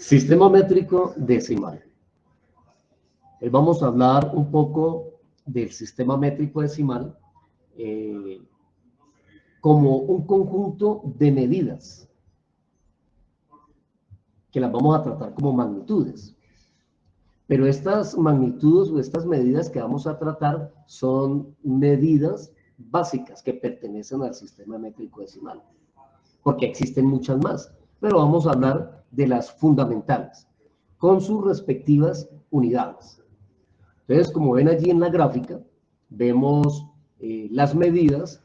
Sistema métrico decimal. Hoy vamos a hablar un poco del sistema métrico decimal como un conjunto de medidas que las vamos a tratar como magnitudes. Pero estas magnitudes o estas medidas que vamos a tratar son medidas básicas que pertenecen al sistema métrico decimal, porque existen muchas más, pero vamos a hablar de las fundamentales, con sus respectivas unidades. Entonces, como ven allí en la gráfica, vemos las medidas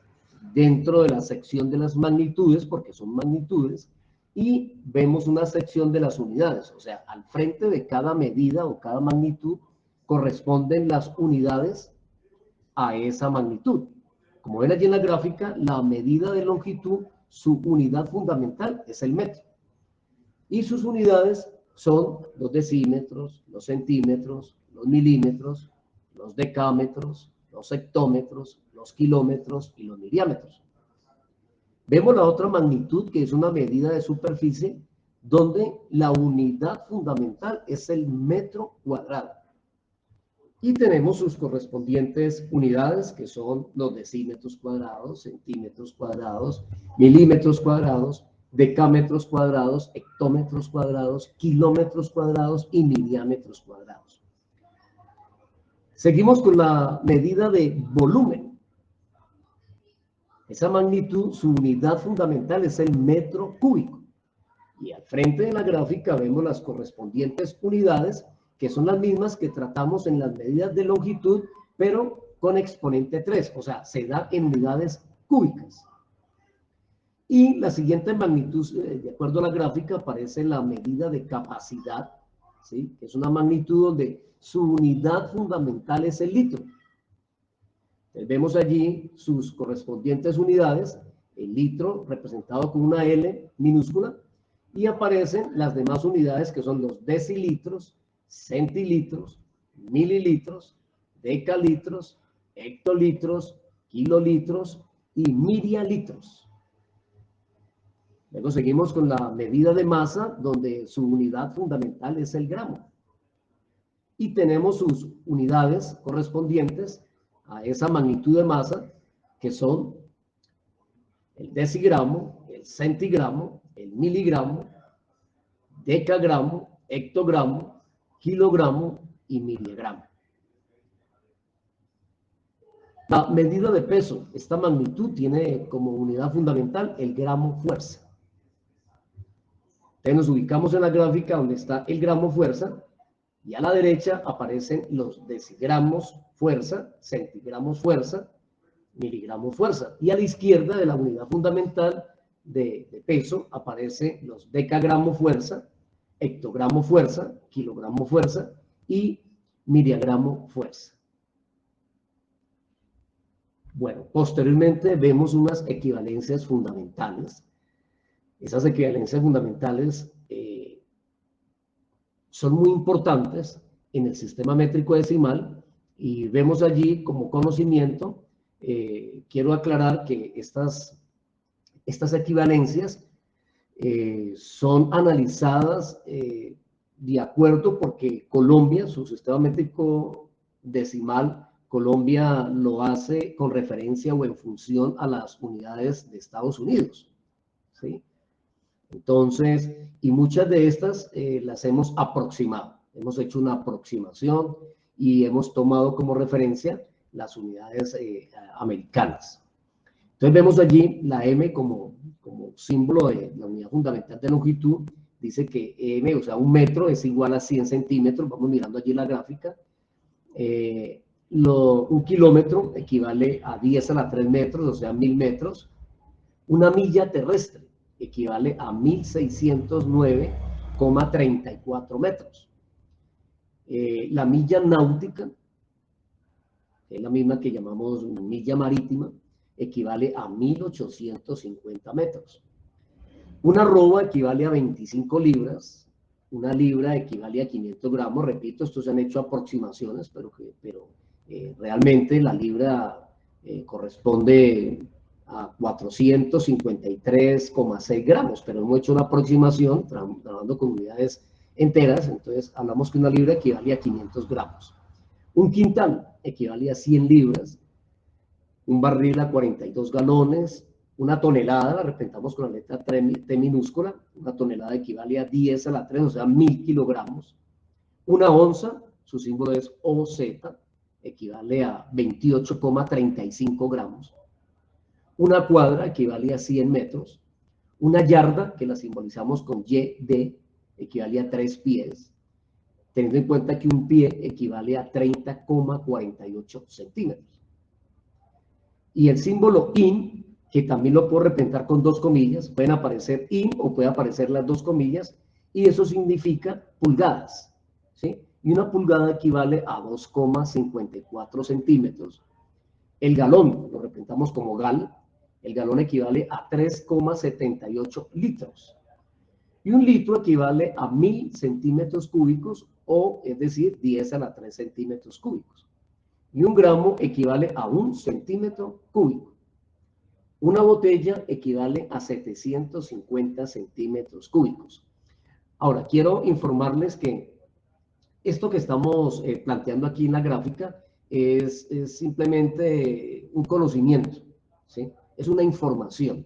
dentro de la sección de las magnitudes, porque son magnitudes, y vemos una sección de las unidades, o sea, al frente de cada medida o cada magnitud corresponden las unidades a esa magnitud. Como ven allí en la gráfica, la medida de longitud, su unidad fundamental es el metro. Y sus unidades son los decímetros, los centímetros, los milímetros, los decámetros, los hectómetros, los kilómetros y los miriámetros. Vemos la otra magnitud, que es una medida de superficie, donde la unidad fundamental es el metro cuadrado. Y tenemos sus correspondientes unidades, que son los decímetros cuadrados, centímetros cuadrados, milímetros cuadrados, decámetros cuadrados, hectómetros cuadrados, kilómetros cuadrados y miriámetros cuadrados. Seguimos con la medida de volumen. Esa magnitud, su unidad fundamental es el metro cúbico. Y al frente de la gráfica vemos las correspondientes unidades, que son las mismas que tratamos en las medidas de longitud, pero con exponente 3, o sea, se da en unidades cúbicas. Y la siguiente magnitud, de acuerdo a la gráfica, aparece la medida de capacidad, ¿sí? Que es una magnitud donde su unidad fundamental es el litro. Entonces, vemos allí sus correspondientes unidades, el litro representado con una L minúscula, y aparecen las demás unidades que son los decilitros, centilitros, mililitros, decalitros, hectolitros, kilolitros y mirialitros. Luego seguimos con la medida de masa, donde su unidad fundamental es el gramo. Y tenemos sus unidades correspondientes a esa magnitud de masa, que son el decigramo, el centigramo, el miligramo, decagramo, hectogramo, kilogramo y miligramo. La medida de peso, esta magnitud tiene como unidad fundamental el gramo fuerza. Entonces nos ubicamos en la gráfica donde está el gramo fuerza, y a la derecha aparecen los decigramos fuerza, centigramos fuerza, miligramos fuerza. Y a la izquierda de la unidad fundamental de peso aparecen los decagramos fuerza, hectogramo fuerza, kilogramo fuerza y mirigramo fuerza. Bueno, posteriormente vemos unas equivalencias fundamentales. Esas equivalencias fundamentales son muy importantes en el sistema métrico decimal, y vemos allí como conocimiento, quiero aclarar que estas equivalencias son analizadas de acuerdo, porque Colombia, su sistema métrico decimal, Colombia lo hace con referencia o en función a las unidades de Estados Unidos, ¿sí? Entonces, y muchas de estas las hemos aproximado, hemos hecho una aproximación y hemos tomado como referencia las unidades americanas. Entonces vemos allí la M como símbolo de la unidad fundamental de longitud. Dice que M, o sea, un metro es igual a 100 centímetros, vamos mirando allí la gráfica. Un kilómetro equivale a 10 a la 3 metros, o sea, 1000 metros. Una milla terrestre equivale a 1609,34 metros. La milla náutica, que es la misma que llamamos milla marítima, equivale a 1850 metros. Una arroba equivale a 25 libras, una libra equivale a 500 gramos, repito, estos se han hecho aproximaciones, pero realmente la libra corresponde a 453,6 gramos, pero hemos hecho una aproximación trabajando con unidades enteras, entonces hablamos que una libra equivale a 500 gramos. Un quintal equivale a 100 libras, un barril a 42 galones, una tonelada, la representamos con la letra T minúscula, una tonelada equivale a 10 a la 3, o sea, 1000 kilogramos. Una onza, su símbolo es OZ, equivale a 28,35 gramos. Una cuadra equivale a 100 metros. Una yarda, que la simbolizamos con YD, equivale a 3 pies, teniendo en cuenta que un pie equivale a 30,48 centímetros. Y el símbolo IN, que también lo puedo representar con dos comillas, pueden aparecer IN o puede aparecer las dos comillas, y eso significa pulgadas, ¿sí? Y una pulgada equivale a 2,54 centímetros. El galón, lo representamos como GAL, el galón equivale a 3,78 litros. Y un litro equivale a 1000 centímetros cúbicos, o es decir, 10 a la 3 centímetros cúbicos. Y un gramo equivale a 1 centímetro cúbico. Una botella equivale a 750 centímetros cúbicos. Ahora, quiero informarles que esto que estamos planteando aquí en la gráfica es simplemente un conocimiento, ¿sí? Es una información.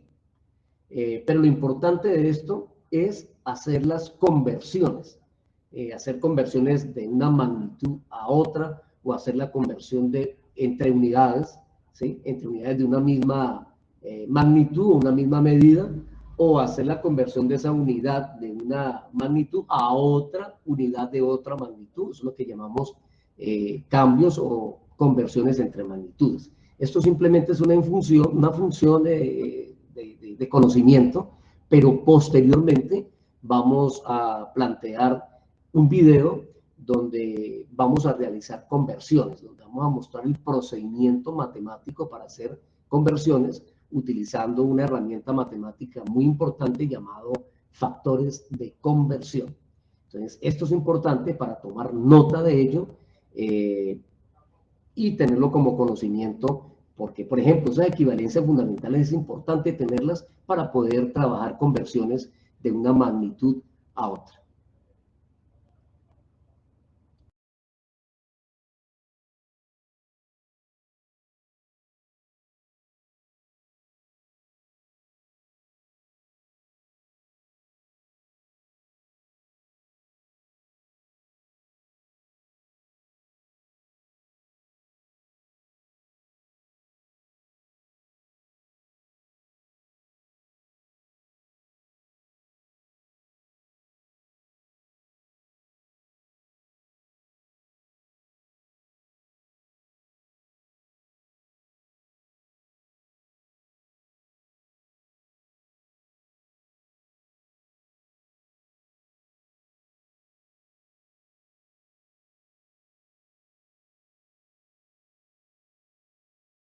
Pero lo importante de esto es hacer las conversiones, hacer conversiones de una magnitud a otra, o hacer la conversión entre unidades, ¿sí? Entre unidades de una misma magnitud o una misma medida, o hacer la conversión de esa unidad de una magnitud a otra unidad de otra magnitud. Eso es lo que llamamos cambios o conversiones entre magnitudes. Esto simplemente es una función de conocimiento, pero posteriormente vamos a plantear un video donde vamos a realizar conversiones, donde vamos a mostrar el procedimiento matemático para hacer conversiones utilizando una herramienta matemática muy importante llamado factores de conversión. Entonces, esto es importante para tomar nota de ello y tenerlo como conocimiento, porque, por ejemplo, esas equivalencias fundamentales es importante tenerlas para poder trabajar conversiones de una magnitud a otra.